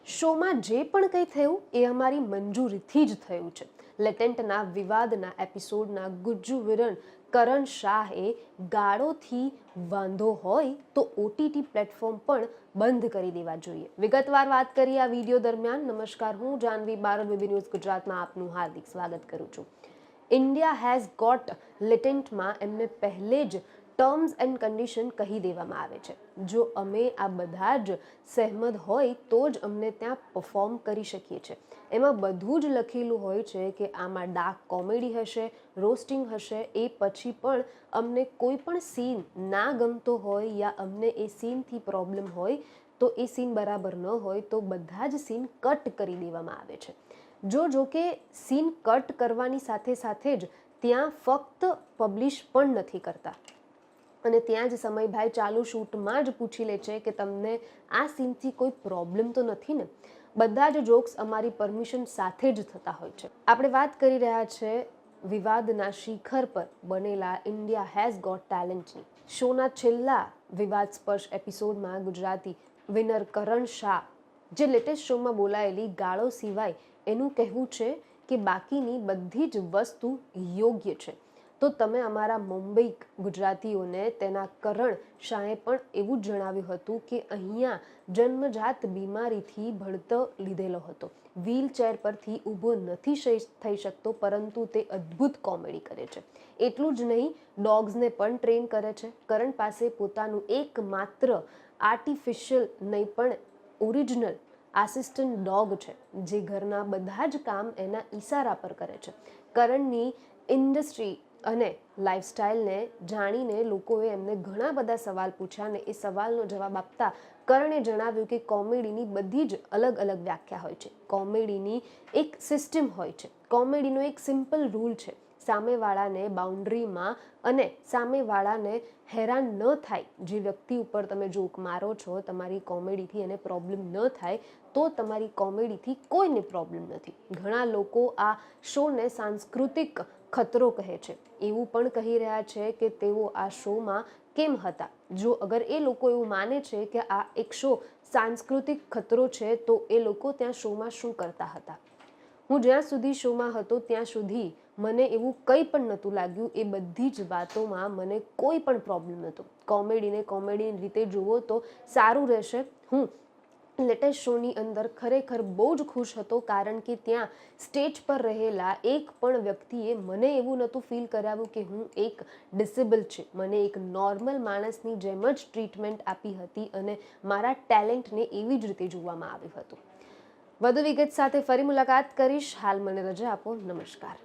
શોમાં જે પણ કંઈ થયું એ અમારી મંજૂરીથી જ થયું છે. લેટેન્ટના વિવાદના એપિસોડના ગુજ્જુ વિરણ કરણ શાહે ગાળોથી વાંધો હોય તો ઓટીટી પ્લેટફોર્મ પણ બંધ કરી દેવા જોઈએ. વિગતવાર વાત કરીએ આ વિડીયો દરમિયાન. નમસ્કાર, હું જાનવી બારડ, વીબી ન્યૂઝ ગુજરાતમાં આપનું હાર્દિક સ્વાગત કરું છું. ઇન્ડિયા હેઝ ગોટ લેટેન્ટમાં એમને પહેલે જ ટર્મ્સ એન્ડ કન્ડિશન કહી દેવામાં આવે છે. જો અમે આ બધા જ સહેમત હોય તો જ અમને ત્યાં પરફોર્મ કરી શકીએ છીએ. એમાં બધું જ લખેલું હોય છે કે આમાં ડાર્ક કોમેડી હશે, રોસ્ટિંગ હશે. એ પછી પણ અમને કોઈ પણ સીન ના ગમતો હોય યા અમને એ સીનથી પ્રોબ્લેમ હોય તો એ સીન બરાબર ન હોય તો બધા જ સીન કટ કરી દેવામાં આવે છે. જો કે સીન કટ કરવાની સાથે સાથે જ ત્યાં ફક્ત પબ્લિશ પણ નથી કરતા અને ત્યાં જ સમયભાઈ ચાલુ શૂટમાં જ પૂછી લે છે કે તમને આ સીનથી કોઈ પ્રોબ્લેમ તો નથી ને. બધા જ જોક્સ અમારી પરમિશન સાથે જ થતા હોય છે. આપણે વાત કરી રહ્યા છે વિવાદના શિખર પર બનેલા ઇન્ડિયા હેઝ ગોટ ટેલેન્ટની. શોના છેલ્લા વિવાદસ્પર્શ એપિસોડમાં ગુજરાતી વિનર કરણ શાહ જે લેટેસ્ટ શોમાં બોલાયેલી ગાળો સિવાય એનું કહેવું છે કે બાકીની બધી જ વસ્તુ યોગ્ય છે. તો તમે અમારા મુંબઈ ગુજરાતીઓને તેના કરણ શાહે પણ એવું જ જણાવ્યું હતું કે અહીંયા જન્મજાત બીમારીથી ભણતર લીધેલો હતો, વ્હીલચેર પરથી ઊભો નથી થઈ શકતો, પરંતુ તે અદ્ભુત કોમેડી કરે છે. એટલું જ નહીં, ડોગ્સને પણ ટ્રેન કરે છે. કરણ પાસે પોતાનું એકમાત્ર આર્ટિફિશિયલ નહીં પણ ઓરિજિનલ આસિસ્ટન્ટ ડોગ છે જે ઘરના બધા જ કામ એના ઈશારા પર કરે છે. કરણની ઇન્ડસ્ટ્રી અને લાઇફસ્ટાઇલને જાણીને લોકોએ એમને ઘણા બધા સવાલ પૂછ્યા અને એ સવાલનો જવાબ આપતા કરણે જણાવ્યું કે કોમેડીની બધી જ અલગ અલગ વ્યાખ્યા હોય છે. કોમેડીની એક સિસ્ટમ હોય છે. કોમેડીનો એક સિમ્પલ રૂલ છે. સામેવાળાને બાઉન્ડ્રીમાં અને સામેવાળાને હેરાન ન થાય. જે વ્યક્તિ ઉપર તમે જોક મારો છો, તમારી કોમેડીથી એને પ્રોબ્લેમ ન થાય તો તમારી કોમેડીથી કોઈને પ્રોબ્લેમ નથી. ઘણા લોકો આ શોને સાંસ્કૃતિક ખતરો કહે છે. એવું પણ કહી રહ્યા છે કે તેઓ આ શોમાં કેમ હતા. જો અગર એ લોકો એવું માને છે કે આ એક શો સાંસ્કૃતિક ખતરો છે તો એ લોકો ત્યાં શોમાં શું કરતા હતા. હું જ્યાં સુધી શોમાં હતો ત્યાં સુધી મને એવું કંઈ પણ નહોતું લાગ્યું. એ બધી જ વાતોમાં મને કોઈ પણ પ્રોબ્લેમ નહોતો. કોમેડીને કોમેડીની રીતે જુઓ તો સારું રહેશે. હું લેટેસ્ટ શોની અંદર ખરેખર બહુ જ ખુશ હતો કારણ કે ત્યાં સ્ટેજ પર રહેલા એક પણ વ્યક્તિએ મને એવું નહોતું ફીલ કરાવ્યું કે હું એક ડિસેબલ છે. મને એક નોર્મલ માણસની જેમ જ ટ્રીટમેન્ટ આપી હતી અને મારા ટેલેન્ટને એવી જ રીતે જોવામાં આવ્યું હતું. વધુ વિગત સાથે ફરી મુલાકાત કરીશ. હાલ મને રજા આપો. નમસ્કાર.